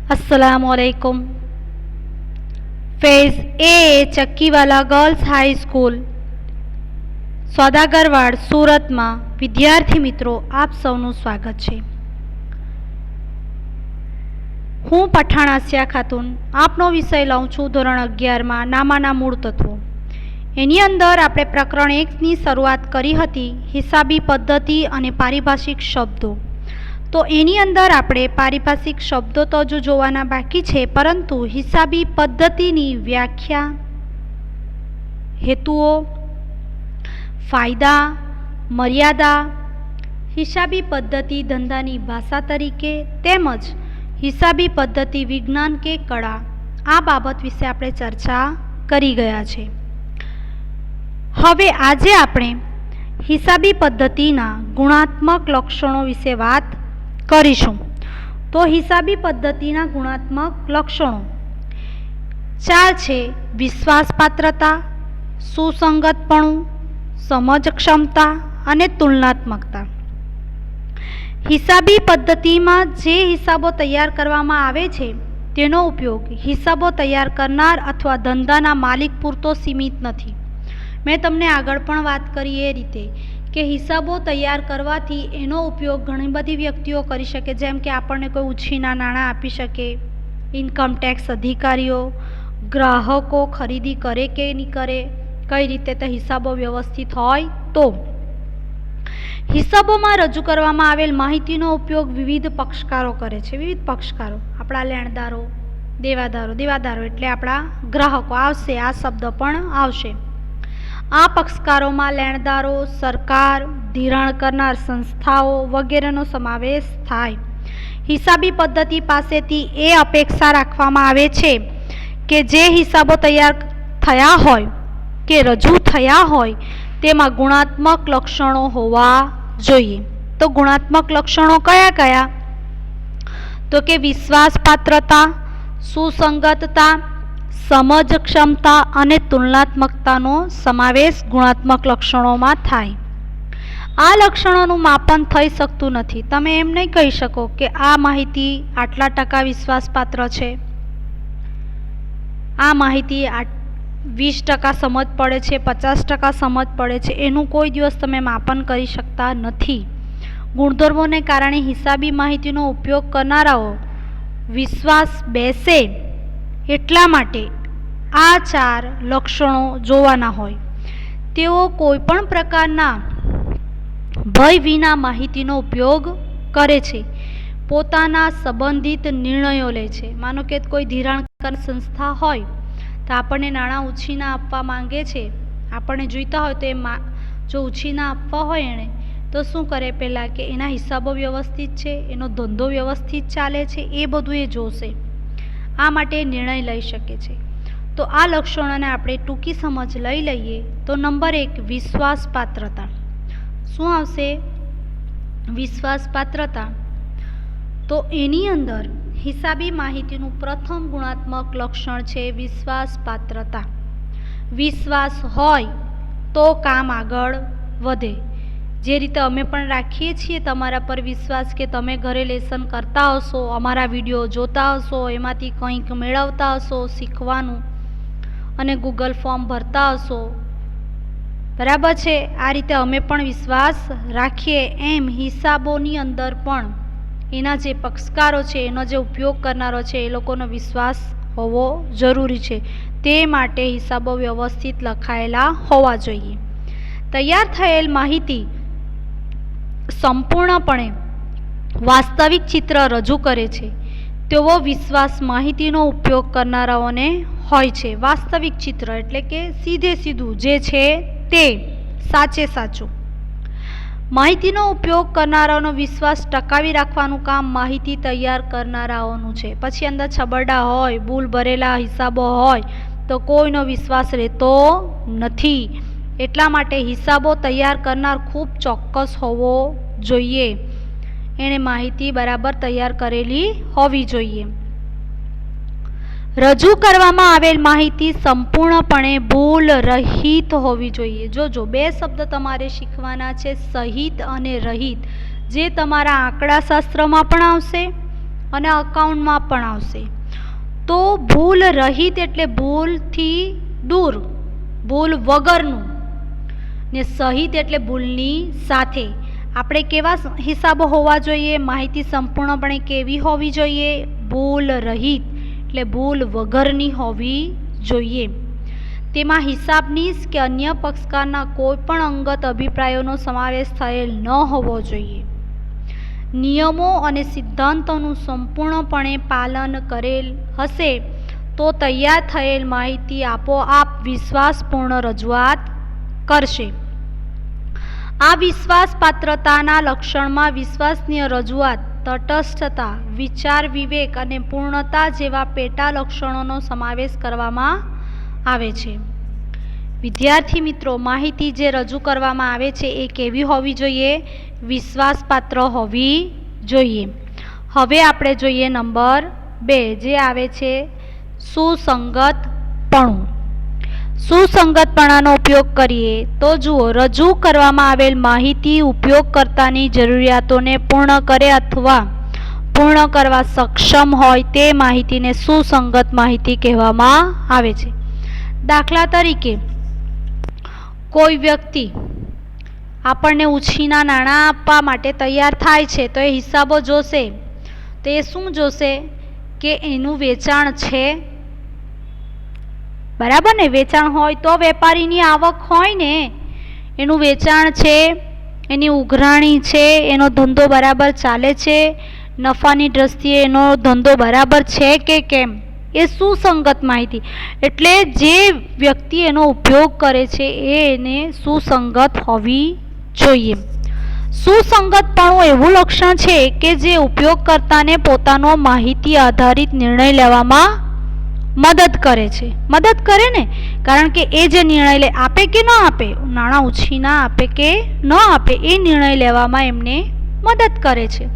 अस्सलामुअलैकुम। Faiz e Chakkiwala girls high school Saudagarwad Surat में विद्यार्थी मित्रों आप सौનું स्वागत है। हूँ पठाण आसिया खातून आपनो विषय लઉં છું ધોરણ 11 में नामाना मूळ तत्वों। एनी अंदर आपणे प्रकरण 1 ની શરૂઆત કરી હતી હિસાબી પદ્ધતિ અને પારિભાષિક શબ્દો। तो एनी अंदर आपणे पारिभाषिक शब्दों तो जो जोवाना बाकी छे, परंतु हिसाबी पद्धतिनी व्याख्या, हेतुओ, फायदा, मर्यादा, हिसाबी पद्धति धंधानी भाषा तरीके तेमज हिसाबी पद्धति विज्ञान के कला आ बाबत विषे आपणे चर्चा करी गया छे। हवे आजे आपणे हिसाबी पद्धतिना गुणात्मक लक्षणों विषे वात करीशुं। तो हिसाबी पद्धतिना गुणात्मक लक्षणों 4 छे। विश्वासपात्रता, सुसंगतपणु, समझ क्षमता अने तुलनात्मकता। हिसाबी पद्धति में जे हिसाबो तैयार करवामां आवे छे तेनो उपयोग हिसाबो तैयार करनार अथवा धंधाना मालिक पूरतो सीमित नथी। मैं तमने आगळ पण वात करी ए रीते कि हिसाबो तैयार करवाथी एनो उपयोग घणी बधी व्यक्तिओ करी शके, जेम के आपणे कोई उछीना नाणां आपी शके, इनकम टेक्स अधिकारीओ, ग्राहको खरीदी करे के नहीं करे, कई रीते तो हिसाबो व्यवस्थित होय। तो हिसाबोमां रजू करवामां आवेल माहितीनो उपयोग विविध पक्षकारो करे छे। विविध पक्षकारो आपणा लेणदारो, देवादारो एटले आपणा ग्राहको आवशे, आ शब्द पण आवशे। आ पक्षकारों में लेणदारो, सरकार, धिराण करनार संस्थाओं वगैरेनो समावेश थाय। हिसाबी पद्धति पासेथी ए अपेक्षा राखवामां आवे छे के जे हिसाबो तैयार थया होय के रजू थया होय तेमां गुणात्मक लक्षणों होवा जोईए। तो गुणात्मक लक्षणों कया कया? तो के विश्वासपात्रता, सुसंगतता, समझ क्षमता अने तुलनात्मकतानो समावेश गुणात्मक लक्षणों में थाय। आ लक्षणों मापन थई सकतुं नथी। तमे एम नहीं कही शको कि आ माहिती आटला टका विश्वासपात्र छे, आ माहिती 20% समझ पड़े छे, 50% समझ पड़े छे, एनुं कोई दिवस तमे मापन करी शकता नथी। गुणधर्मों ने कारणे हिसाबी माहितीनो उपयोग करनाराओ विश्वास बेसे एटला माटे आ 4 लक्षणों जोवाना होय। तेओ कोईपण प्रकारना भय विना माहितीनो उपयोग करे छे, पोताना संबंधित निर्णयों ले छे। मानो के कोई धिराण करनार संस्था होय तो आपणे नाणां उछीना आपवा मांगे छे, आपणे जोईता होय तो ए जो उछीना आपवा होय एणे तो शुं करे, पहेला के एना हिसाबो व्यवस्थित छे, एनो धंधो व्यवस्थित चाले छे, ए बधुं ए जोशे। आ माटे निर्णय लई शके छे। तो आ लक्षणोने आपणे टूंकी समझ लई लईए। तो नंबर 1 विश्वासपात्रता। शुं आवशे? विश्वासपात्रता तो एनी अंदर हिसाबी माहितीनुं प्रथम गुणात्मक लक्षण छे विश्वासपात्रता। विश्वास होय तो काम आगळ वधे। जे रीते अमे पण राखीए छीए तमारा पर विश्वास के तमे घरे लेसन करता हशो, अमारा विडियो जोता हशो, एमांथी कंईक मेळवता हशो शीखवानुं अने गूगल फॉर्म भरता हशो, बराबर छे। आ रीते अमे पण विश्वास राखीए एम हिसाबोनी अंदर पण एना जे पक्षकारो छे, एनो जे उपयोग करनारो छे ए लोकोनो विश्वास होवो जरूरी छे। ते माटे हिसाबो व्यवस्थित लखायेला होवा जोईए। तैयार थयेल माहिती संपूर्णपणे वास्तविक चित्र रजू करे छे तेवो विश्वास माहितीनो उपयोग करनाराओने होय छे। वास्तविक चित्र एटले के सीधे सीधुं जे छे ते साचे साचुं। माहितीनो उपयोग करनाराओनो विश्वास टकावी राखवानुं काम माहिती तैयार करनाराओनुं छे। पछी अंदर छबरडा होय, भूल भरेला हिसाबो होय तो कोईनो विश्वास रहेतो नथी। एटला माटे हिसाबो तैयार करनार खूब चोक्कस होवो जोईए। एणे माहिती बराबर तैयार करेली होवी जोईए। रजू करवामां आवेल माहिती संपूर्णपणे भूल रहित होवी जोईए। जो 2 शब्द तमारे शीखवाना छे, सहित अने रहित, जे तमारा आंकड़ाशास्त्रमां पण आवशे અને અકાઉન્ટમાં પણ આવશે. તો ભૂલ રહિત એટલે ભૂલથી દૂર, ભૂલ વગરનું, ને સહિત એટલે ભૂલની સાથે. આપણે કેવા હિસાબો હોવા જોઈએ? માહિતી સંપૂર્ણપણે કેવી હોવી જોઈએ? ભૂલ રહિત એટલે ભૂલ વગરની હોવી જોઈએ. તેમાં હિસાબની કે અન્ય પક્ષકારના કોઈ પણ અંગત અભિપ્રાયોનો સમાવેશ થયેલ ન હોવો જોઈએ. નિયમો અને સિદ્ધાંતોનું સંપૂર્ણપણે પાલન કરેલ હશે તો તૈયાર થયેલ માહિતી આપોઆપ વિશ્વાસપૂર્ણ રજૂઆત કરશે. આ વિશ્વાસપાત્રતાના લક્ષણમાં વિશ્વસનીય રજૂઆત, તટસ્થતા, વિચાર વિવેક અને પૂર્ણતા જેવા પેટા લક્ષણોનો સમાવેશ કરવામાં આવે છે. વિદ્યાર્થી મિત્રો, માહિતી જે રજૂ કરવામાં આવે છે એ કેવી હોવી જોઈએ? વિશ્વાસપાત્ર હોવી જોઈએ. હવે આપણે જોઈએ નંબર 2, જે આવે છે સુસંગતપણું. સુસંગતપણાનો ઉપયોગ કરીએ તો જુઓ, રજૂ કરવામાં આવેલ માહિતી ઉપયોગકર્તાની જરૂરિયાતોને પૂર્ણ કરે અથવા પૂર્ણ કરવા સક્ષમ હોય તે માહિતીને સુસંગત માહિતી કહેવામાં આવે છે. દાખલા તરીકે, કોઈ વ્યક્તિ આપણને ઉછીના નાણાં આપવા માટે તૈયાર થાય છે તો એ હિસાબો જોશે. તો એ શું જોશે? કે એનું વેચાણ છે, બરાબર ને? વેચાણ હોય તો વેપારીની આવક હોય ને. એનું વેચાણ છે, એની ઉઘરાણી છે, એનો ધંધો બરાબર ચાલે છે, નફાની દ્રષ્ટિએ એનો ધંધો બરાબર છે કે કેમ, એ સુસંગત માહિતી. એટલે જે વ્યક્તિ એનો ઉપયોગ કરે છે એને સુસંગત હોવી જોઈએ. સુસંગતપણું એવું લક્ષણ છે કે જે ઉપયોગકર્તાને પોતાનો માહિતી આધારિત નિર્ણય લેવામાં મદદ કરે છે. મદદ કરે ને, કારણ કે એ જે નિર્ણય લે, આપે કે ન આપે, નાણાં ઉછીના આપે કે ન આપે, એ નિર્ણય લેવામાં એમને મદદ કરે છે.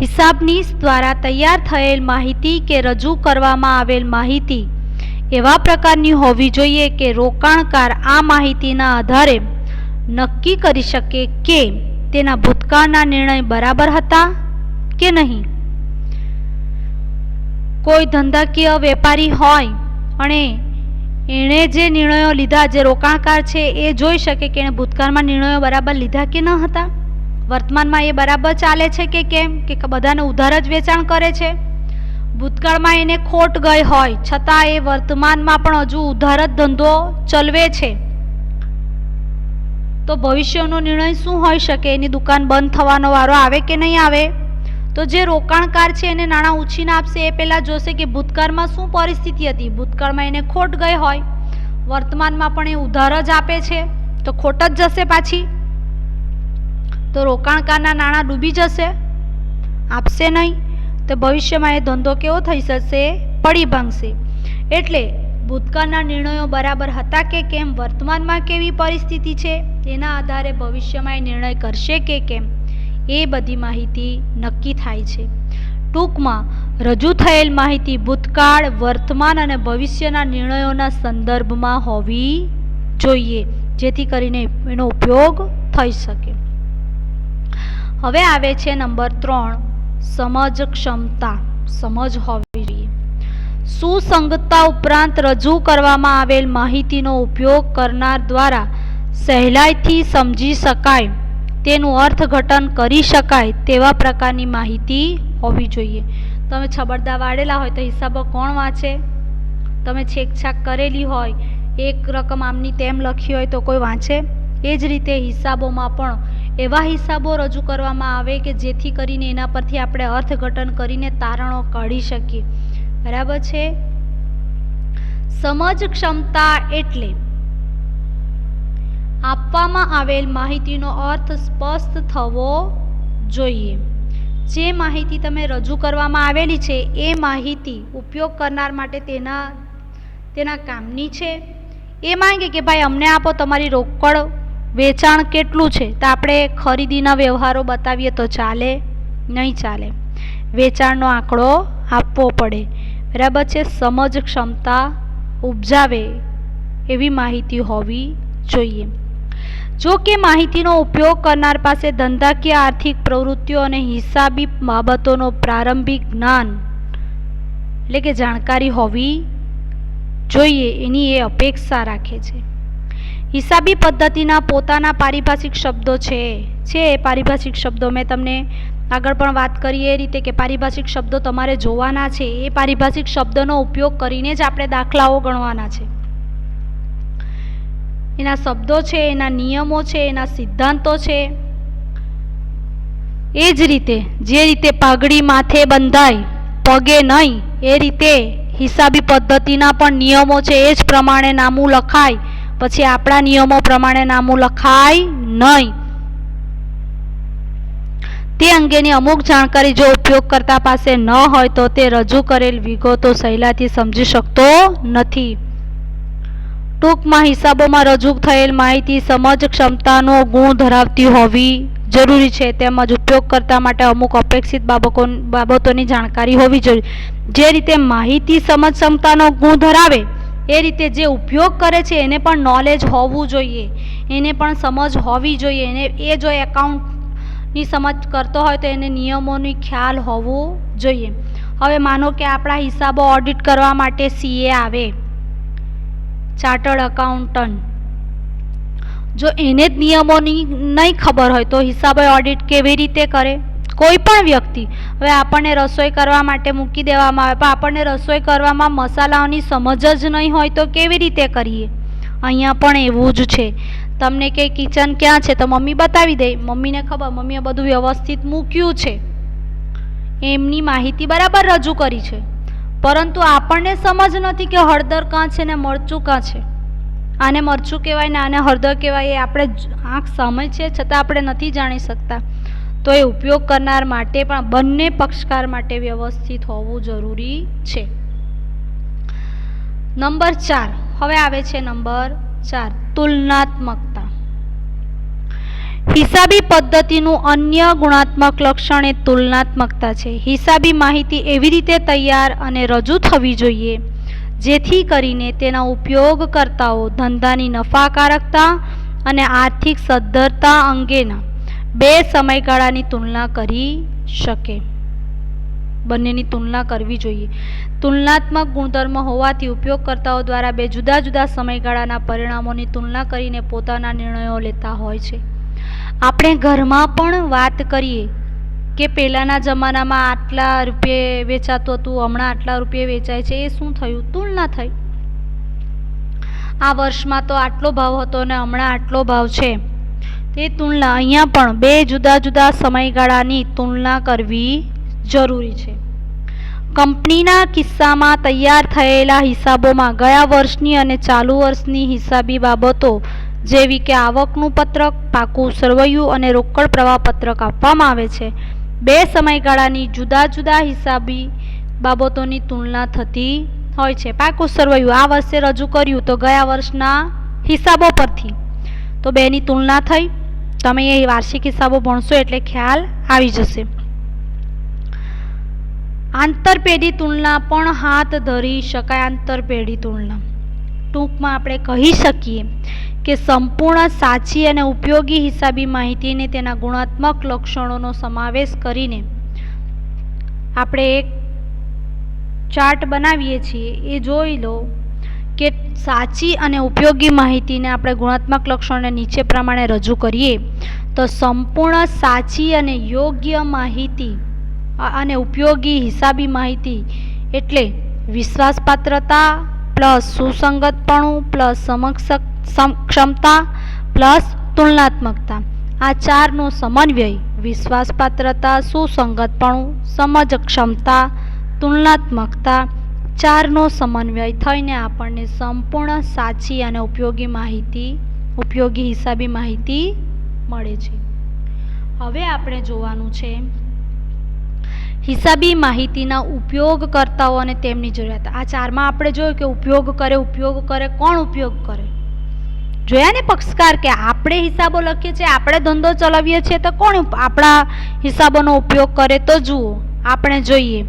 હિસાબનીસ દ્વારા તૈયાર થયેલ માહિતી કે રજૂ કરવામાં આવેલ માહિતી એવા પ્રકારની હોવી જોઈએ કે રોકાણકાર આ માહિતીના આધારે નક્કી કરી શકે કે તેના ભૂતકાળના નિર્ણય બરાબર હતા કે નહીં. કોઈ ધંધાકીય વેપારી હોય અને એણે જે નિર્ણયો લીધા, જે રોકાણકાર છે એ જોઈ શકે કે એણે ભૂતકાળમાં નિર્ણયો બરાબર લીધા કે ન હતા, વર્તમાનમાં એ બરાબર ચાલે છે કે કેમ, કે બધાને ઉધાર જ વેચાણ કરે છે. ભૂતકાળમાં એને ખોટ ગઈ હોય છતાં એ વર્તમાનમાં પણ હજુ ઉધાર જ ધંધો ચલવે છે, તો ભવિષ્યનો નિર્ણય શું હોઈ શકે? એની દુકાન બંધ થવાનો વારો આવે કે નહીં આવે? તો જે રોકાણકાર છે એને નાણાં ઉછીને આપશે એ પહેલાં જોશે કે ભૂતકાળમાં શું પરિસ્થિતિ હતી. ભૂતકાળમાં એને ખોટ ગઈ હોય, વર્તમાનમાં પણ એ ઉધાર જ આપે છે, તો ખોટ જ જશે પાછી. તો રોકાણકારના નાણાં ડૂબી જશે, આપશે નહીં, તો ભવિષ્યમાં એ ધંધો કેવો થઈ જશે? પડી ભાંગશે. એટલે ભૂતકાળના નિર્ણયો બરાબર હતા કે કેમ, વર્તમાનમાં કેવી પરિસ્થિતિ છે, એના આધારે ભવિષ્યમાં એ નિર્ણય કરશે કે કેમ, એ બધી માહિતી નક્કી થાય છે. ટૂંકમાં રજૂ થયેલ માહિતી ભૂતકાળ, વર્તમાન અને ભવિષ્યના નિર્ણયોના સંદર્ભમાં હોવી જોઈએ, જેથી કરીને એનો ઉપયોગ થઈ શકે. હવે આવે છે નંબર 3, સમજ ક્ષમતા. સમજ હોવી જોઈએ. સુસંગતતા ઉપરાંત રજૂ કરવામાં આવેલ માહિતીનો ઉપયોગ કરનાર દ્વારા સહેલાઈથી સમજી શકાય, તેનું અર્થઘટન કરી શકાય તેવા પ્રકારની માહિતી હોવી જોઈએ. તમે છબરદા વાળેલા હોય તો હિસાબો કોણ વાંચે? તમે છેકછાક કરેલી હોય, એક રકમ આમની તેમ લખી હોય તો કોઈ વાંચે? એ જ રીતે હિસાબોમાં પણ એવા હિસાબો રજૂ કરવામાં આવે કે જેથી કરીને એના પરથી આપણે અર્થઘટન કરીને તારણો કાઢી શકીએ. બરાબર છે? સમજ ક્ષમતા એટલે આપવામાં આવેલ માહિતીનો અર્થ સ્પષ્ટ થવો જોઈએ. જે માહિતી તમે રજૂ કરવામાં આવેલી છે એ માહિતી ઉપયોગ કરનાર માટે તેના કામની છે. એ માંગે કે ભાઈ અમને આપો, તમારી રોકડ વેચાણ કેટલું છે, તો આપણે ખરીદીના વ્યવહારો બતાવીએ તો ચાલે? નહીં ચાલે. વેચાણનો આંકડો આપવો પડે. બરાબર છે? સમજ ક્ષમતા ઉપજાવે એવી માહિતી હોવી જોઈએ. જો કે માહિતીનો ઉપયોગ કરનાર પાસે ધંધાકીય આર્થિક પ્રવૃત્તિઓ અને હિસાબી બાબતોનો પ્રારંભિક જ્ઞાન એટલે કે જાણકારી હોવી જોઈએ, એની એ અપેક્ષા રાખે છે. હિસાબી પદ્ધતિના પોતાના પારિભાષિક શબ્દો છે. પારિભાષિક શબ્દો મેં તમને આગળ પણ વાત કરી એ રીતે કે પારિભાષિક શબ્દો તમારે જોવાના છે. એ પારિભાષિક શબ્દોનો ઉપયોગ કરીને જ આપણે દાખલાઓ ગણવાના છે. એના શબ્દો છે, એના નિયમો છે, એના સિદ્ધાંતો છે. એ જ રીતે જે રીતે પાઘડી માથે બંધાય પગે નહીં, એ રીતે હિસાબી પદ્ધતિના પણ નિયમો છે. એ જ પ્રમાણે નામું લખાય, પછી આપણા નિયમો પ્રમાણે નામું લખાય નહીં. તે અંગેની અમુક જાણકારી જો ઉપયોગકર્તા પાસે ન હોય તો તે રજૂ કરેલ વિગતો સહેલાઈથી સમજી શકતો નથી. ટૂંકમાં હિસાબોમાં રજૂ થયેલ માહિતી સમજ ક્ષમતાનો ગુણ ધરાવતી હોવી જરૂરી છે, તેમજ ઉપયોગકર્તા માટે અમુક અપેક્ષિત બાબતોની જાણકારી હોવી જોઈએ. જે રીતે માહિતી સમજ ક્ષમતાનો ગુણ ધરાવે એ રીતે જે ઉપયોગ કરે છે એને પણ નોલેજ હોવું જોઈએ, એને પણ સમજ હોવી જોઈએ. એને એ જો એકાઉન્ટની સમજ કરતો હોય તો એને નિયમોની ખ્યાલ હોવું જોઈએ. હવે માનો કે આપણા હિસાબો ઓડિટ કરવા માટે CA આવે, ચાર્ટર્ડ એકાઉન્ટન્ટ. જો એને જ નિયમોની નહીં ખબર હોય તો હિસાબો ઓડિટ કેવી રીતે કરે? કોઈ પણ વ્યક્તિ, હવે આપણને રસોઈ કરવા માટે મૂકી દેવામાં આવે, પણ આપણને રસોઈ કરવામાં મસાલાઓની સમજ જ નહીં હોય તો કેવી રીતે કરીએ? અહીંયા પણ એવું જ છે. તમને કે કિચન ક્યાં છે તો મમ્મી બતાવી દે, મમ્મીને ખબર, મમ્મીએ બધું વ્યવસ્થિત મૂક્યું છે, એમની માહિતી બરાબર રજૂ કરી છે, પરંતુ આપણને સમજ નથી કે હળદર કાં છે ને મરચું કાં છે. આને મરચું કહેવાય ને આને હળદર કહેવાય, એ આપણે આંખ સામે છે છતાં આપણે નથી જાણી શકતા. તો એ ઉપયોગ કરનાર માટે પણ બંને પક્ષકાર માટે વ્યવસ્થિત હોવું જરૂરી છે. નંબર 4 હવે આવે છે. નંબર 4 તુલનાત્મકતા. હિસાબી પદ્ધતિનું અન્ય ગુણાત્મક લક્ષણ એ તુલનાત્મકતા છે. હિસાબી માહિતી એવી રીતે તૈયાર અને રજૂ થવી જોઈએ જેથી કરીને તેના ઉપયોગકર્તાઓ ધંધાની નફાકારકતા અને આર્થિક સદ્ધરતા અંગેના બે સમયગાળાની તુલના કરી શકે. બંનેની તુલના કરવી જોઈએ. તુલનાત્મક ગુણધર્મ હોવાથી ઉપયોગકર્તાઓ દ્વારા બે જુદા જુદા સમયગાળાના પરિણામોની તુલના કરીને પોતાના નિર્ણયો લેતા હોય છે. આપણે ઘરમાં પણ વાત કરીએ કે પહેલાંના જમાનામાં આટલા રૂપિયે વેચાતું હતું, હમણાં આટલા રૂપિયે વેચાય છે. એ શું થયું? તુલના થઈ. આ વર્ષમાં તો આટલો ભાવ હતો ને હમણાં આટલો ભાવ છે. તે તુલના અહીંયા પણ બે જુદા જુદા સમયગાળાની તુલના કરવી જરૂરી છે. કંપનીના કિસ્સામાં તૈયાર થયેલા હિસાબોમાં ગયા વર્ષની અને ચાલુ વર્ષની હિસાબી બાબતો જેવી કે આવકનું પત્રક, પાકું સરવૈયું અને રોકડ પ્રવાહ પત્રક આપવામાં આવે છે. બે સમયગાળાની જુદા જુદા હિસાબી બાબતોની તુલના થતી હોય છે. પાકું સરવૈયું આ વર્ષે રજૂ કર્યું તો ગયા વર્ષના હિસાબો પરથી તો બેની તુલના થઈ. તમે એ વાર્ષિક હિસાબો ભણશો એટલે ખ્યાલ આવી જશે. આંતરપેઢી તુલના પણ હાથ ધરી શકાય. આંતરપેઢી તુલના ટૂંકમાં આપણે કહી શકીએ કે સંપૂર્ણ સાચી અને ઉપયોગી હિસાબી માહિતીને તેના ગુણાત્મક લક્ષણોનો સમાવેશ કરીને આપણે એક ચાર્ટ બનાવીએ છીએ. એ જોઈ લો કે સાચી અને ઉપયોગી માહિતીને આપણે ગુણાત્મક લક્ષણોને નીચે પ્રમાણે રજૂ કરીએ તો સંપૂર્ણ સાચી અને યોગ્ય માહિતી અને ઉપયોગી હિસાબી માહિતી એટલે વિશ્વાસપાત્રતા પ્લસ સુસંગતપણું પ્લસ ક્ષમતા પ્લસ તુલનાત્મકતા. આ ચારનો સમન્વય વિશ્વાસપાત્રતા, સુસંગતપણું, સમજ ક્ષમતા, તુલનાત્મકતા ચારનો સમન્વય થઈને આપણને સંપૂર્ણ સાચી અને ઉપયોગી હિસાબી માહિતી મળે છે. હવે આપણે જોવાનું છે હિસાબી માહિતીના ઉપયોગકર્તાઓ અને તેમની જરૂરિયાત. આ ચારમાં આપણે જોયું કે ઉપયોગ કરે, કોણ ઉપયોગ કરે? જોયા ને પક્ષકાર કે આપણે હિસાબો લખીએ છીએ, આપણે ધંધો ચલાવીએ છીએ તો કોણ આપણા હિસાબોનો ઉપયોગ કરે? તો જુઓ, આપણે જોઈએ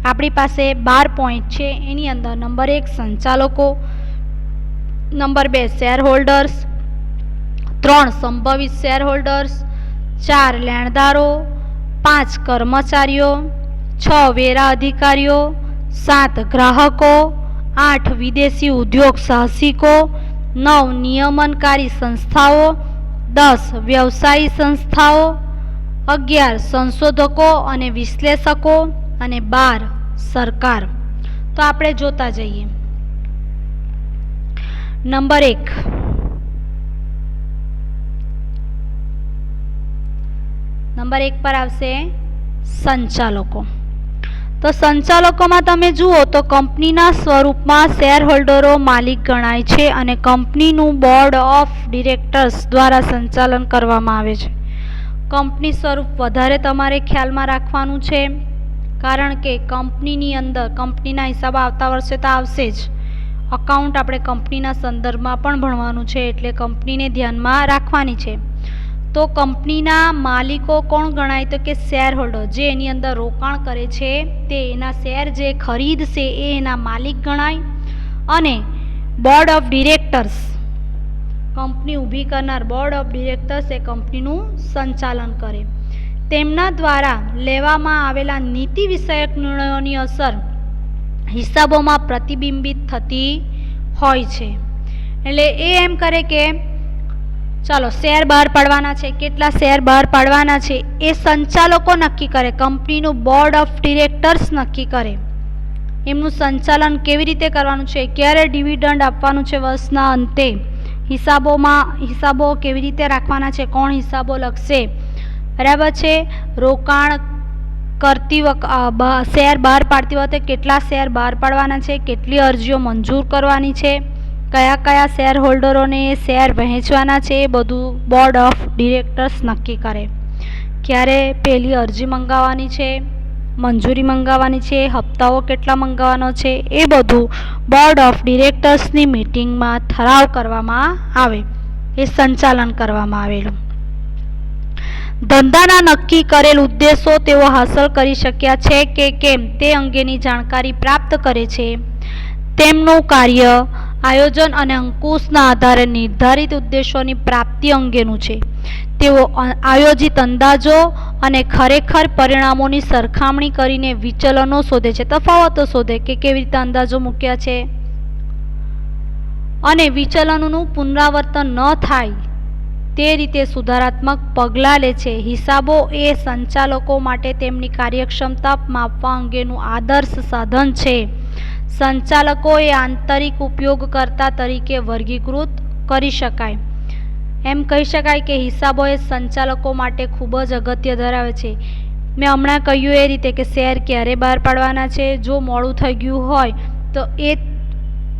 આપણી પાસે 12 પોઈન્ટ છે. એની અંદર નંબર 1 સંચાલકો, નંબર 2 શેર હોલ્ડર્સ, 3 સંભવિત શેર હોલ્ડર્સ, 4 લેણદારો, 5 કર્મચારીઓ, 6 વેરા અધિકારીઓ, 7 ગ્રાહકો, 8 વિદેશી ઉદ્યોગ સાહસિકો, 9 નિયમનકારી સંસ્થાઓ, 10 વ્યવસાયી સંસ્થાઓ, 11 સંશોધકો અને વિશ્લેષકો અને 12 સરકાર. તો આપણે જોતા જઈએ. નંબર 1, નંબર 1 પર આવશે સંચાલકો. તો સંચાલકોમાં તમે જુઓ તો કંપનીના સ્વરૂપમાં શેર હોલ્ડરો માલિક ગણાય છે અને કંપનીનું બોર્ડ ઓફ ડિરેક્ટર્સ દ્વારા સંચાલન કરવામાં આવે છે. કંપની સ્વરૂપ વધારે તમારે ખ્યાલમાં રાખવાનું છે, કારણ કે કંપનીની અંદર કંપનીના હિસાબ આવતા વર્ષે તો આવશે જ. અકાઉન્ટ આપણે કંપનીના સંદર્ભમાં પણ ભણવાનું છે, એટલે કંપનીને ધ્યાનમાં રાખવાની છે. તો કંપનીના માલિકો કોણ ગણાય? તો કે શેર હોલ્ડર, જે એની અંદર રોકાણ કરે છે તે એના શેર જે ખરીદશે એ એના માલિક ગણાય. અને બોર્ડ ઓફ ડિરેક્ટર્સ, કંપની ઊભી કરનાર બોર્ડ ઓફ ડિરેક્ટર્સ એ કંપનીનું સંચાલન કરે. તેમના દ્વારા લેવામાં આવેલા નીતિ વિષયક નિર્ણયોની અસર હિસાબોમાં પ્રતિબિંબિત થતી હોય છે. એટલે એ એમ કરે કે ચાલો શેર બહાર પાડવાના છે, કેટલા શેર બહાર પાડવાના છે એ સંચાલકો નક્કી કરે, કંપનીનું બોર્ડ ઓફ ડિરેક્ટર્સ નક્કી કરે. એમનું સંચાલન કેવી રીતે કરવાનું છે, ક્યારે ડિવિડન્ડ આપવાનું છે વર્ષના અંતે, હિસાબો કેવી રીતે રાખવાના છે, કોણ હિસાબો લખશે, બરાબર છે. રોકાણ કરતી શેર બહાર પાડતી વખતે કેટલા શેર બહાર પાડવાના છે, કેટલી અરજીઓ મંજૂર કરવાની છે, કયા કયા શેર હોલ્ડરોને શેર વહેંચવાના છે, એ બધું બોર્ડ ઓફ ડિરેક્ટર્સ નક્કી કરે. ક્યારે પહેલી અરજી મંગાવવાની છે, મંજૂરી મંગાવવાની છે, હપ્તાઓ કેટલા મંગાવવાનો છે, એ બધું બોર્ડ ઓફ ડિરેક્ટર્સની મિટિંગમાં ઠરાવ કરવામાં આવે, એ સંચાલન કરવામાં આવેલું. ધંધાના નક્કી કરેલ ઉદ્દેશો તેઓ હાંસલ કરી શક્યા છે કે કેમ તે અંગેની જાણકારી પ્રાપ્ત કરે છે. તેમનું કાર્ય આયોજન અને અંકુશના આધારે નિર્ધારિત ઉદ્દેશોની પ્રાપ્તિ અંગેનું છે. તેઓ આયોજિત અંદાજો અને ખરેખર પરિણામોની સરખામણી કરીને વિચલનો શોધે છે, તફાવતો શોધે કે કેવી રીતે અંદાજો મૂક્યા છે અને વિચલનોનું પુનરાવર્તન ન થાય તે રીતે સુધારાત્મક પગલાં લે છે. હિસાબો એ સંચાલકો માટે તેમની કાર્યક્ષમતા માપવા અંગેનું આદર્શ સાધન છે. સંચાલકોએ આંતરિક ઉપયોગકર્તા તરીકે વર્ગીકૃત કરી શકાય. એમ કહી શકાય કે હિસાબો એ સંચાલકો માટે ખૂબ જ અગત્ય ધરાવે છે. મેં હમણાં કહ્યું એ રીતે કે શેર ક્યારે બહાર પાડવાના છે, જો મોડું થઈ ગયું હોય તો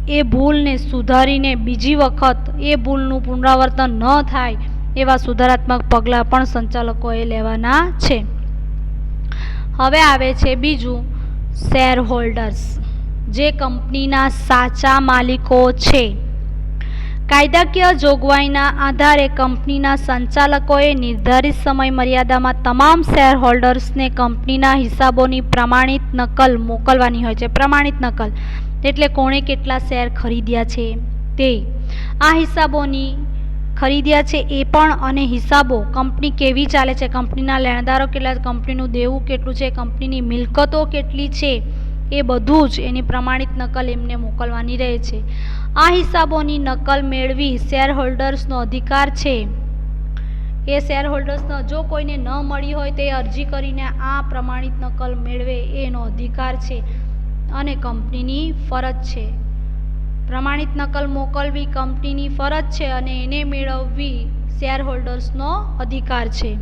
એ ભૂલને સુધારીને બીજી વખત એ ભૂલનું પુનરાવર્તન ન થાય એવા સુધારાત્મક પગલાં પણ સંચાલકોએ લેવાના છે. હવે આવે છે બીજું, શેર હોલ્ડર્સ, જે કંપનીના સાચા માલિકો છે. કાયદાકીય જોગવાઈના આધારે કંપનીના સંચાલકોએ નિર્ધારિત સમય મર્યાદામાં તમામ શેર હોલ્ડર્સને કંપનીના હિસાબોની પ્રમાણિત નકલ મોકલવાની હોય છે. પ્રમાણિત નકલ એટલે કોણે કેટલા શેર ખરીદ્યા છે તે, આ હિસાબોની ખરીદ્યા છે એ પણ, અને હિસાબો કંપની કેવી ચાલે છે, કંપનીના લેણદારો કેટલા, કંપનીનું દેવું કેટલું છે, કંપનીની મિલકતો કેટલી છે, એ બધું જ એની પ્રમાણિત નકલ એમને મોકલવાની રહે છે. આ હિસાબોની નકલ મેળવી શેર હોલ્ડર્સનો અધિકાર છે. એ શેર હોલ્ડર્સનો જો કોઈને ન મળી હોય તો એ અરજી કરીને આ પ્રમાણિત નકલ મેળવે એનો અધિકાર છે અને કંપનીની ફરજ છે. પ્રમાણિત નકલ મોકલવી કંપનીની ફરજ છે અને એને મેળવવી શેર હોલ્ડર્સનો અધિકાર છે.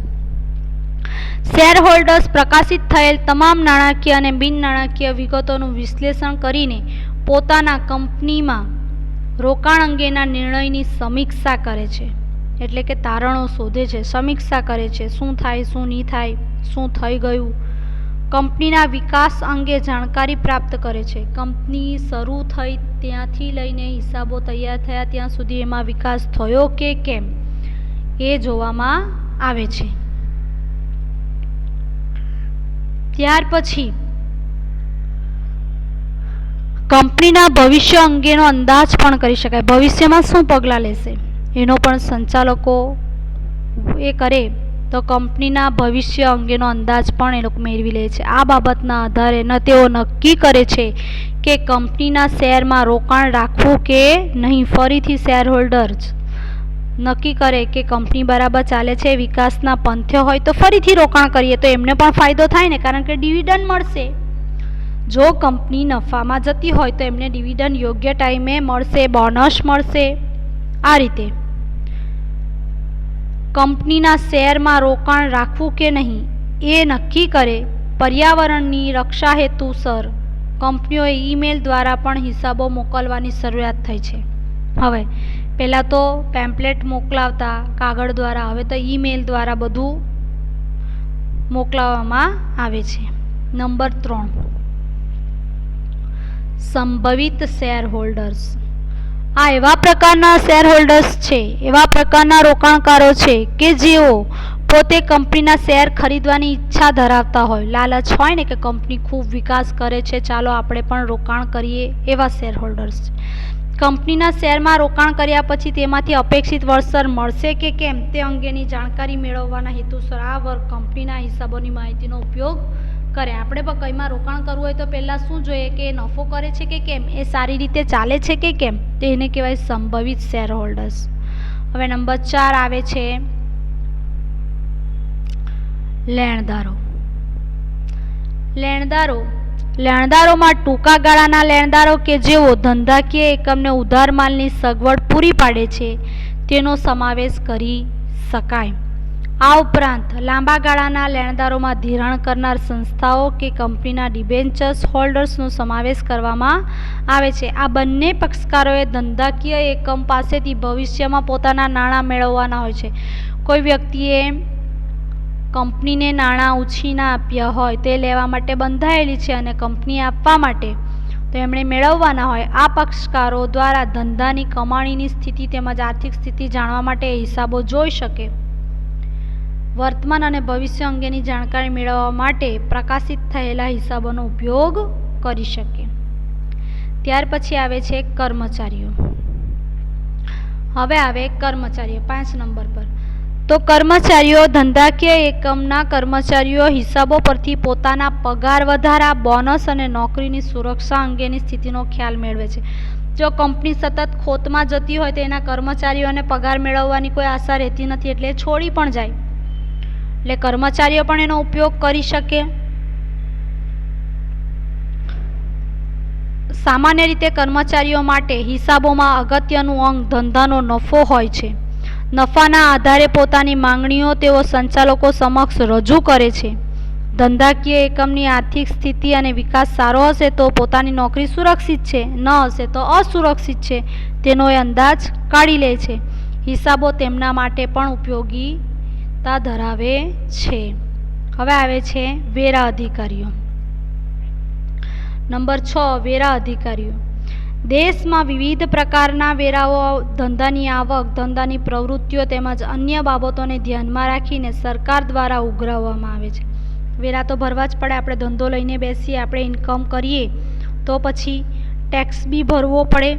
શેર હોલ્ડર્સ પ્રકાશિત થયેલ તમામ નાણાકીય અને બિન નાણાકીય વિગતોનું વિશ્લેષણ કરીને પોતાના કંપનીમાં રોકાણ અંગેના નિર્ણયની સમીક્ષા કરે છે. એટલે કે તારણો શોધે છે, સમીક્ષા કરે છે, શું થાય, શું નહીં થાય, શું થઈ ગયું. કંપનીના વિકાસ અંગે જાણકારી પ્રાપ્ત કરે છે. કંપની શરૂ થઈ ત્યાંથી લઈને હિસાબો તૈયાર થયા ત્યાં સુધી એમાં વિકાસ થયો કે કેમ એ જોવામાં આવે છે. ત્યાર પછી કંપનીના ભવિષ્ય અંગેનો અંદાજ પણ કરી શકાય. ભવિષ્યમાં શું પગલાં લેશે એનો પણ સંચાલકો એ કરે તો કંપનીના ભવિષ્ય અંગેનો અંદાજ પણ એ લોકો મેળવી લે છે. આ બાબતના આધારે તેઓ નક્કી કરે છે કે કંપનીના શેરમાં રોકાણ રાખવું કે નહીં. ફરીથી શેર હોલ્ડર્સ નક્કી કરે કે કંપની બરાબર ચાલે છે, વિકાસના પંથે હોય તો ફરીથી રોકાણ કરીએ તો એમને પણ ફાયદો થાય ને, કારણ કે ડિવિડન્ડ મળશે. જો કંપની નફામાં જતી હોય તો એમને ડિવિડન્ડ યોગ્ય ટાઈમે મળશે, બોનસ મળશે. આ રીતે કંપનીના શેરમાં રોકાણ રાખવું કે નહીં એ નક્કી કરે. પર્યાવરણની રક્ષા હેતુસર કંપનીઓએ ઈમેલ દ્વારા પણ હિસાબો મોકલવાની શરૂઆત થઈ છે. હવે પહેલાં તો પેમ્પલેટ મોકલાવતા કાગળ દ્વારા, હવે તો ઈમેલ દ્વારા બધું મોકલાવવામાં આવે છે. નંબર 3, સંભવિત શેર હોલ્ડર્સ. આ એવા પ્રકારના શેર હોલ્ડર્સ છે, એવા પ્રકારના રોકાણકારો છે કે જેઓ પોતે કંપનીના શેર ખરીદવાની ઈચ્છા ધરાવતા હોય, લાલચ હોય ને કે કંપની ખૂબ વિકાસ કરે છે, ચાલો આપણે પણ રોકાણ કરીએ, એવા શેર હોલ્ડર્સ. કંપનીના શેરમાં રોકાણ કર્યા પછી તેમાંથી અપેક્ષિત વળતર મળશે કે કેમ તે અંગેની જાણકારી મેળવવાના હેતુસર આ વર્ગ કંપનીના હિસાબોની માહિતીનો ઉપયોગ કરે. આપણે પણ કંઈમાં રોકાણ કરવું હોય તો પહેલાં શું જોઈએ કે નફો કરે છે કે કેમ, એ સારી રીતે ચાલે છે કે કેમ, તે એને કહેવાય સંભવિત શેર હોલ્ડર્સ. હવે નંબર 4 આવે છે લેણદારો. લેણદારોમાં ટૂંકા ગાળાના લેણદારો કે જેઓ ધંધાકીય એકમને ઉધાર માલની સગવડ પૂરી પાડે છે તેનો સમાવેશ કરી શકાય. આ ઉપરાંત લાંબા ગાળાના લેણદારોમાં ધિરાણ કરનાર સંસ્થાઓ કે કંપનીના ડિબેન્ચર્સ હોલ્ડર્સનો સમાવેશ કરવામાં આવે છે. આ બંને પક્ષકારોએ ધંધાકીય એકમ પાસેથી ભવિષ્યમાં પોતાના નાણાં મેળવવાના હોય છે. કોઈ વ્યક્તિએ કંપનીને નાણાં ઉછીના આપ્યા હોય તે લેવા માટે બંધાયેલી છે અને કંપની આપવા માટે તો એમણે મેળવવાના હોય. આ પક્ષકારો દ્વારા ધંધાની કમાણીની સ્થિતિ તેમજ આર્થિક સ્થિતિ જાણવા માટે હિસાબો જોઈ શકે, વર્તમાન અને ભવિષ્ય અંગેની જાણકારી મેળવવા માટે પ્રકાશિત થયેલા હિસાબોનો ઉપયોગ કરી શકે. ત્યાર પછી આવે છે કર્મચારીઓ. હવે આવે કર્મચારીઓ 5 નંબર પર. તો કર્મચારીઓ ધંધાકીય એકમના કર્મચારીઓ હિસાબો પરથી પોતાના પગાર વધારા, બોનસ અને નોકરીની સુરક્ષા અંગેની સ્થિતિનો ખ્યાલ મેળવે છે. જો કંપની સતત ખોટમાં જતી હોય તો એના કર્મચારીઓને પગાર મેળવવાની કોઈ આશા રહેતી નથી, એટલે છોડી પણ જાય. એટલે કર્મચારીઓ પણ એનો ઉપયોગ કરી શકે. સામાન્ય રીતે કર્મચારીઓ માટે હિસાબોમાં અગત્યનું અંગ ધંધાનો નફો હોય છે. નફાના આધારે પોતાની માંગણીઓ તેઓ સંચાલકો સમક્ષ રજૂ કરે છે. ધંધાકીય એકમની આર્થિક સ્થિતિ અને વિકાસ સારો હશે તો પોતાની નોકરી સુરક્ષિત છે, ન હશે તો અસુરક્ષિત છે તેનો એ અંદાજ કાઢી લે છે. હિસાબો તેમના માટે પણ ઉપયોગીતા ધરાવે છે. હવે આવે છે વેરા અધિકારીઓ. નંબર 6, વેરા અધિકારીઓ. દેશમાં વિવિધ પ્રકારના વેરાઓ ધંધાની આવક, ધંધાની પ્રવૃત્તિઓ તેમજ અન્ય બાબતોને ધ્યાનમાં રાખીને સરકાર દ્વારા ઉઘરાવવામાં આવે છે. વેરા તો ભરવા જ પડે. આપણે ધંધો લઈને બેસીએ, આપણે ઇન્કમ કરીએ તો પછી ટેક્સ બી ભરવો પડે.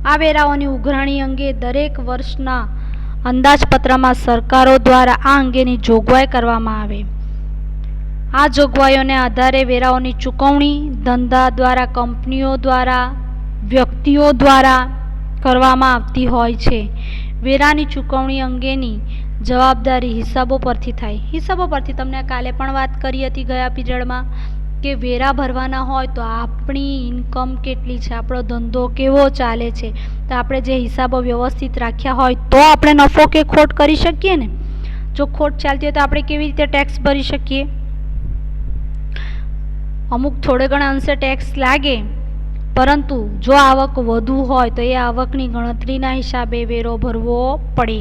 આ વેરાઓની ઉઘરાણી અંગે દરેક વર્ષના અંદાજપત્રમાં સરકારો દ્વારા આ અંગેની જોગવાઈ કરવામાં આવે. આ જોગવાઈઓને આધારે વેરાઓની ચૂકવણી ધંધા દ્વારા, કંપનીઓ દ્વારા, વ્યક્તિઓ દ્વારા કરવામાં આવતી હોય છે. વેરાની ચૂકવણી અંગેની જવાબદારી હિસાબો પરથી થાય. હિસાબો પરથી તમને કાલે પણ વાત કરી હતી ગયા પીરિયડમાં કે વેરા ભરવાના હોય તો આપણી ઇન્કમ કેટલી છે, આપણો ધંધો કેવો ચાલે છે, તો આપણે જે હિસાબો વ્યવસ્થિત રાખ્યા હોય તો આપણે નફો કે ખોટ કરી શકીએ ને. જો ખોટ ચાલતી હોય તો આપણે કેવી રીતે ટેક્સ ભરી શકીએ? અમુક થોડે ઘણા અંશે ટેક્સ લાગે, પરંતુ જો આવક વધુ હોય તો એ આવકની ગણતરીના હિસાબે વેરો ભરવો પડે.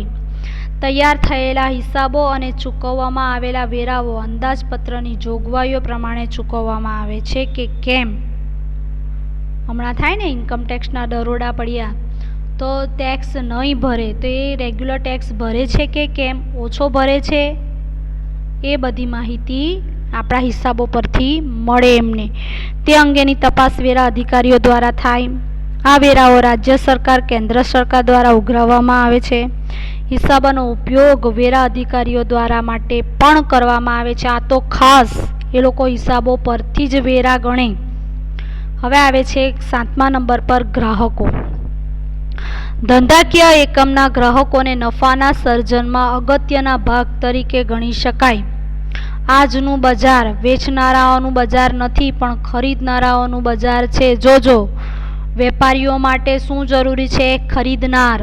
તૈયાર થયેલા હિસાબો અને ચૂકવવામાં આવેલા વેરાઓ અંદાજપત્રની જોગવાઈઓ પ્રમાણે ચૂકવવામાં આવે છે કે કેમ. હમણાં થાય ને ઇન્કમટેક્સના દરોડા પડ્યા તો ટેક્સ નહીં ભરે તો એ રેગ્યુલર ટેક્સ ભરે છે કે કેમ, ઓછો ભરે છે, એ બધી માહિતી આપણા હિસાબો પરથી મળે એમને. તે અંગેની તપાસ વેરા અધિકારીઓ દ્વારા થાય. આ વેરાઓ રાજ્ય સરકાર, કેન્દ્ર સરકાર દ્વારા ઉઘરાવવામાં આવે છે. હિસાબોનો ઉપયોગ વેરા અધિકારીઓ દ્વારા માટે પણ કરવામાં આવે છે. આ તો ખાસ એ લોકો હિસાબો પરથી જ વેરા ગણે. હવે આવે છે 7મા નંબર પર ગ્રાહકો. ધંધાકીય એકમના ગ્રાહકોને નફાના સર્જનમાં અગત્યના ભાગ તરીકે ગણી શકાય. આજનું બજાર વેચનારાઓનું બજાર નથી, પણ ખરીદનારાઓનું બજાર છે. જોજો, વેપારીઓ માટે શું જરૂરી છે? ખરીદનાર.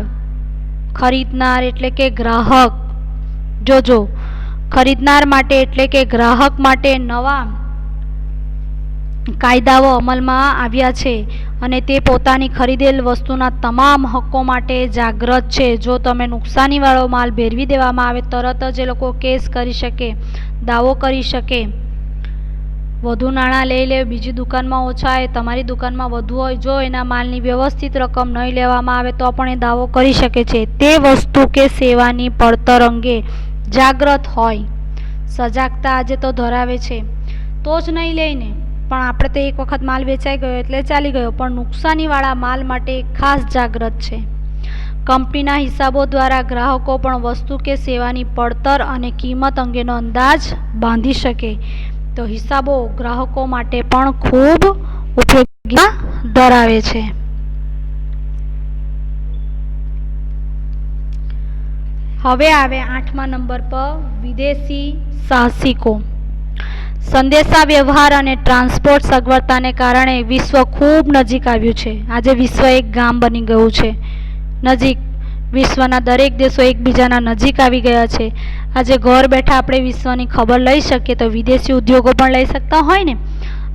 ખરીદનાર એટલે કે ગ્રાહક. જોજો, ખરીદનાર માટે એટલે કે ગ્રાહક માટે નવા કાયદાઓ અમલમાં આવ્યા છે અને તે પોતાની ખરીદેલ વસ્તુના તમામ હક્કો માટે જાગૃત છે. જો તમે નુકસાનીવાળો માલ ભેરવી દેવામાં આવે, તરત જ એ લોકો કેસ કરી શકે, દાવો કરી શકે. વધુ નાણાં લઈ લે, બીજી દુકાનમાં ઓછા હોય, તમારી દુકાનમાં વધુ હોય, જો એના માલની વ્યવસ્થિત રકમ નહીં લેવામાં આવે તો પણ એ દાવો કરી શકે છે. તે વસ્તુ કે સેવાની પડતર અંગે જાગૃત હોય, સજાગતા આજે તો ધરાવે છે, તો જ નહીં લઈને. પણ આપણે તો એક વખત માલ વેચાઈ ગયો એટલે ચાલી ગયો, પણ નુકસાનીવાળા માલ માટે ખાસ જાગૃત છે. કંપનીના હિસાબો દ્વારા ગ્રાહકો પણ વસ્તુ કે સેવાની પડતર અને કિંમત અંગેનો અંદાજ બાંધી શકે. તો હિસાબો ગ્રાહકો માટે પણ ખૂબ ઉપયોગી ધરાવે છે. હવે આવે 8મા નંબર પર વિદેશી સાહસિકો. સંદેશા વ્યવહાર અને ટ્રાન્સપોર્ટ સગવડતાને કારણે વિશ્વ ખૂબ નજીક આવ્યું છે. આજે વિશ્વ એક ગામ બની ગયું છે. નજીક, વિશ્વના દરેક દેશો એકબીજાના નજીક આવી ગયા છે. આજે ઘર બેઠા આપણે વિશ્વની ખબર લઈ શકીએ, તો વિદેશી ઉદ્યોગો પણ લઈ શકતા હોય ને.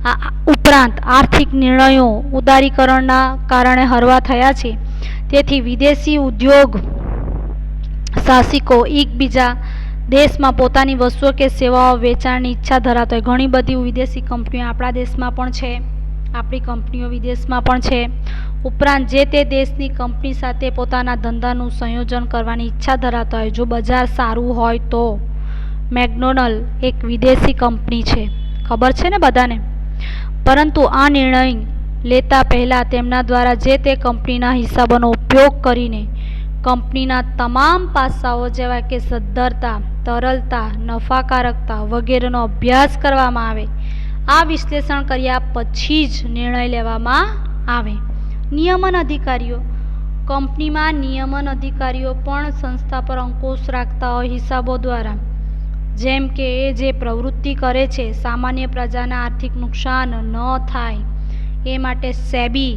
આ ઉપરાંત આર્થિક નિર્ણયો ઉદારીકરણના કારણે હળવા થયા છે. તેથી વિદેશી ઉદ્યોગ સાહસિકો એકબીજા દેશમાં પોતાની વસ્તુઓ કે સેવાઓ વેચાણની ઈચ્છા ધરાવતા હોય. ઘણી બધી વિદેશી કંપનીઓ આપણા દેશમાં પણ છે, આપણી કંપનીઓ વિદેશમાં પણ છે. ઉપરાંત જે તે દેશની કંપની સાથે પોતાના ધંધાનું સંયોજન કરવાની ઈચ્છા ધરાવતા હોય. જો બજાર સારું હોય તો. મેકડોનલ્ડ એક વિદેશી કંપની છે, ખબર છે ને બધાને. પરંતુ આ નિર્ણય લેતા પહેલાં તેમના દ્વારા જે તે કંપનીના હિસાબોનો ઉપયોગ કરીને કંપનીના તમામ પાસાઓ જેવા કે સદ્ધરતા, તરલતા, નફાકારકતા વગેરેનો અભ્યાસ કરવામાં આવે. આ વિશ્લેષણ કર્યા પછી જ નિર્ણય લેવામાં આવે. નિયમન અધિકારીઓ. કંપનીમાં નિયમન અધિકારીઓ પણ સંસ્થા પર અંકુશ રાખતા હોય હિસાબો દ્વારા. જેમ કે એ જે પ્રવૃત્તિ કરે છે સામાન્ય પ્રજાને આર્થિક નુકસાન ન થાય એ માટે SEBI,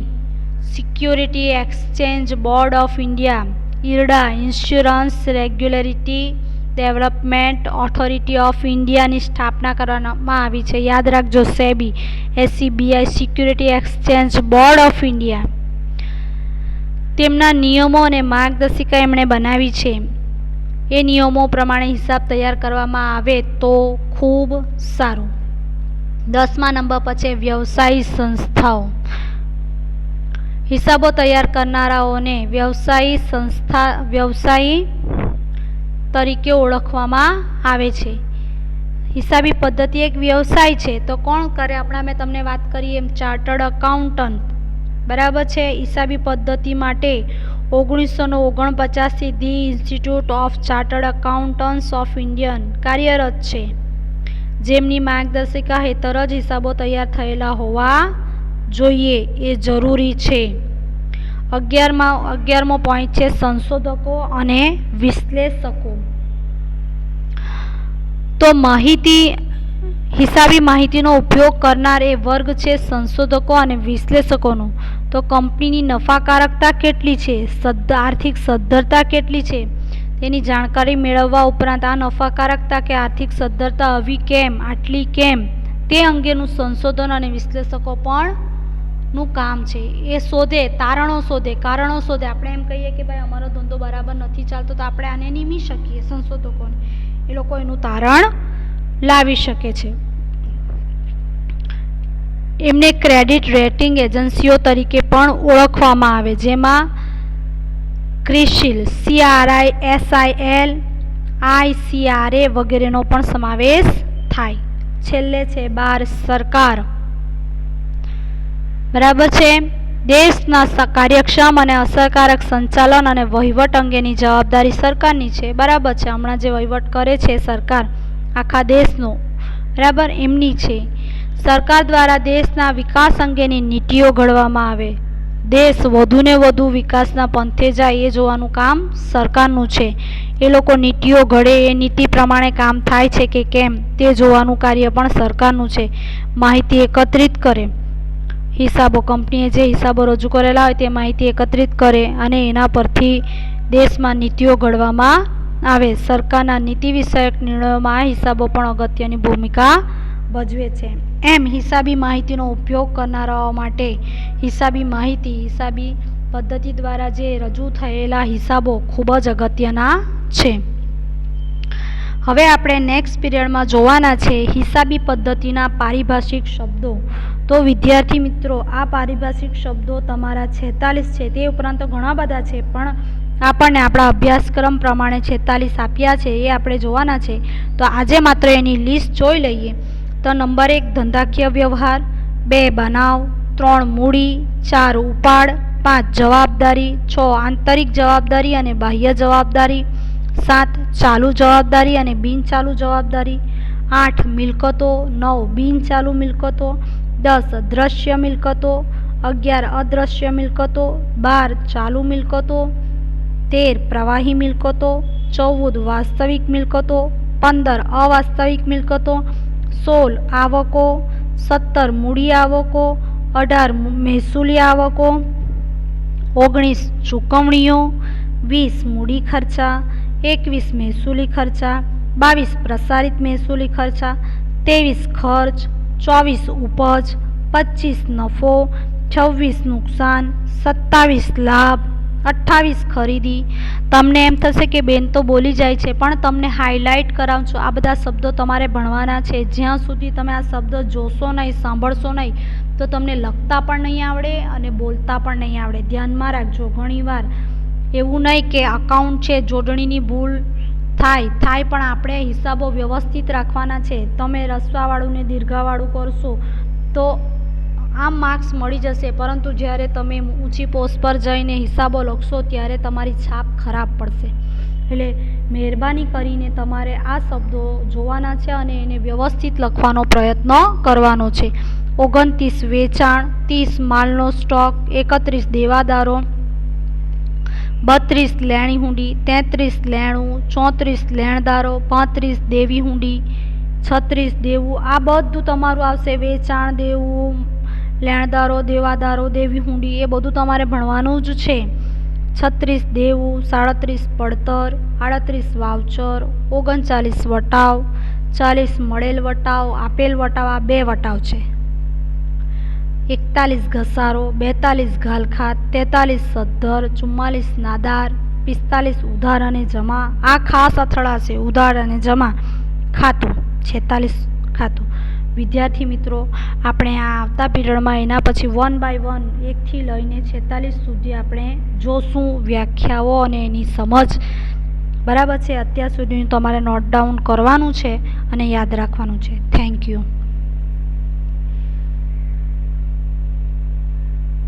security exchange board of India, IRDA, insurance regulatory development authority of ઇન્ડિયાની સ્થાપના કરવામાં આવી છે. યાદ રાખજો, SEBI, SEBI, security exchange board of India. તેમના નિયમો અને માર્ગદર્શિકા એમણે બનાવી છે. એ નિયમો પ્રમાણે હિસાબ તૈયાર કરવામાં આવે તો ખૂબ સારું. 10મા નંબર પર છે વ્યવસાયી સંસ્થાઓ. હિસાબો તૈયાર કરનારાઓને વ્યવસાયી તરીકે ઓળખવામાં આવે છે. હિસાબી પદ્ધતિ એક વ્યવસાય છે, તો કોણ કરે? મેં તમને વાત કરી એમ ચાર્ટર્ડ એકાઉન્ટન્ટ, બરાબર છે. હિસાબી પદ્ધતિ માટે 1949 થી the institute of chartered accountants of India કાર્યરત છે, જેમની માર્ગદર્શિકા હેઠળ જ હિસાબો તૈયાર થયેલા હોવા જોઈએ. એ જરૂરી છે. 11મો પોઈન્ટ છે સંશોધકો અને વિશ્લેષકો. તો હિસાબી માહિતીનો ઉપયોગ કરનાર એ વર્ગ છે સંશોધકો અને વિશ્લેષકોનો. તો કંપનીની નફાકારકતા કેટલી છે, આર્થિક સદ્ધરતા કેટલી છે, તેની જાણકારી મેળવવા ઉપરાંત આ નફાકારકતા કે આર્થિક સદ્ધરતા આવી કેમ, આટલી કેમ, તે અંગેનું સંશોધન અને વિશ્લેષકો પણ નું કામ છે. એ શોધે, તારણો શોધે, કારણો શોધે. આપણે એમ કહીએ કે ભાઈ અમારો ધંધો બરાબર નથી ચાલતો, તો આપણે આને નિમી શકીએ સંશોધકોને. એ લોકો એનું તારણ લાવી શકે છે. એમને ક્રેડિટ રેટિંગ એજન્સીઓ તરીકે પણ ઓળખવામાં આવે, જેમાં ક્રિસિલ, CRISIL, ICRA વગેરેનો પણ સમાવેશ થાય. છેલ્લે છે 12 સરકાર, બરાબર છે. દેશના કાર્યક્ષમ અને અસરકારક સંચાલન અને વહીવટ અંગેની જવાબદારી સરકારની છે. બરાબર છે. હમણાં જે વહીવટ કરે છે સરકાર આખા દેશનો, બરાબર, એમની છે. સરકાર દ્વારા દેશના વિકાસ અંગેની નીતિઓ ઘડવામાં આવે. દેશ વધુને વધુ વિકાસના પંથે જાય એ જોવાનું કામ સરકારનું છે. એ લોકો નીતિઓ ઘડે, એ નીતિ પ્રમાણે કામ થાય છે કે કેમ તે જોવાનું કાર્ય પણ સરકારનું છે. માહિતી એકત્રિત કરે, હિસાબો, કંપનીએ જે હિસાબો રજૂ કરેલા હોય તે માહિતી એકત્રિત કરે અને એના પરથી દેશમાં નીતિઓ ઘડવામાં આવે. સરકારના નીતિ વિષયક નિર્ણયોમાં આ હિસાબો પણ અગત્યની ભૂમિકા ભજવે છે. એમ હિસાબી માહિતીનો ઉપયોગ કરનારાઓ માટે હિસાબી પદ્ધતિ દ્વારા જે રજૂ થયેલા હિસાબો ખૂબ જ અગત્યના છે. હવે આપણે નેક્સ્ટ પીરિયડમાં જોવાના છે હિસાબી પદ્ધતિના પારિભાષિક શબ્દો. તો વિદ્યાર્થી મિત્રો, આ પારિભાષિક શબ્દો તમારા 46 છે. તે ઉપરાંત ઘણા બધા છે, પણ આપણને આપણા અભ્યાસક્રમ પ્રમાણે 46 આપ્યા છે, એ આપણે જોવાના છે. તો આજે માત્ર એની લિસ્ટ જોઈ લઈએ. તો નંબર 1 ધંધાકીય વ્યવહાર, 2 બનાવ, 3 મૂડી, 4 ઉપાડ, 5 જવાબદારી, 6 આંતરિક જવાબદારી અને બાહ્ય જવાબદારી, 7 ચાલુ જવાબદારી અને બિનચાલુ જવાબદારી, 8 મિલકતો, 9 બિનચાલુ મિલકતો, 10 દ્રશ્ય મિલકતો, 11 અદ્રશ્ય મિલકતો, 12 ચાલુ મિલકતો, 13 પ્રવાહી મિલકતો, 14 વાસ્તવિક મિલકતો, 15 અવાસ્તવિક મિલકતો, 16 આવકો, 17 મૂડી આવકો, 18 મહેસૂલી આવકો, 19 ચૂકવણીઓ, 20 મૂડી ખર્ચા, 21 મહેસૂલી ખર્ચા, 22 પ્રસારિત મહેસૂલી ખર્ચા, 23 ખર્ચ, 24 ઉપજ, 25 નફો, 26 નુકસાન, 27 લાભ, 28 ખરીદી. તમને એમ થશે કે બેન તો બોલી જાય છે, પણ તમને હાઇલાઇટ કરાવું છું. આ બધા શબ્દો તમારે ભણવાના છે. જ્યાં સુધી તમે આ શબ્દો જોશો નહીં, સાંભળશો નહીં, તો તમને લખતા પણ નહીં આવડે અને બોલતા પણ નહીં આવડે. ધ્યાનમાં રાખજો. ઘણીવાર એવું નહીં કે અકાઉન્ટ છે, જોડણીની ભૂલ થાય પણ આપણે હિસાબો વ્યવસ્થિત રાખવાના છે. તમે રસ્વાવાળું ને દીર્ઘાવાળું કરશો તો આમ માર્ક્સ મળી જશે, પરંતુ જ્યારે તમે ઊંચી પોસ્ટ પર જઈને હિસાબો લખશો ત્યારે તમારી છાપ ખરાબ પડશે. એટલે મહેરબાની કરીને તમારે આ શબ્દો જોવાના છે અને એને વ્યવસ્થિત લખવાનો પ્રયત્ન કરવાનો છે. 29 વેચાણ, 30 માલનો સ્ટોક, 31 દેવાદારો, 32 લેણી હુંડી, 33 લેણું, 34 લેણદારો, 35 દેવી હુંડી, 36 દેવું. આ બધું તમારું આવશે. વેચાણ, દેવું, લેણદારો, દેવાદારો, દેવી હુંડી, એ બધું તમારે ભણવાનું જ છે. 36 દેવું, 37 પડતર, 38 વાઉચર, 39 વટાવ, 40 મળેલ વટાવ, આપેલ વટાવ, આ 2 વટાવ છે. 41 ઘસારો, 42 ઘાલખાત, 43 સદ્ધર, 44 નાદાર, 45 ઉધાર અને જમા. આ ખાસ અથડા છે, ઉધાર અને જમા ખાતું, 46 ખાતું. વિદ્યાર્થી મિત્રો, આપણે આ આવતા પીરિયડમાં એના પછી 1 બાય 1 1થી લઈને 46 સુધી આપણે જોશું વ્યાખ્યાઓ અને એની સમજ. બરાબર છે. અત્યાર સુધી તમારે નોટ ડાઉન કરવાનું છે અને યાદ રાખવાનું છે. Thank you.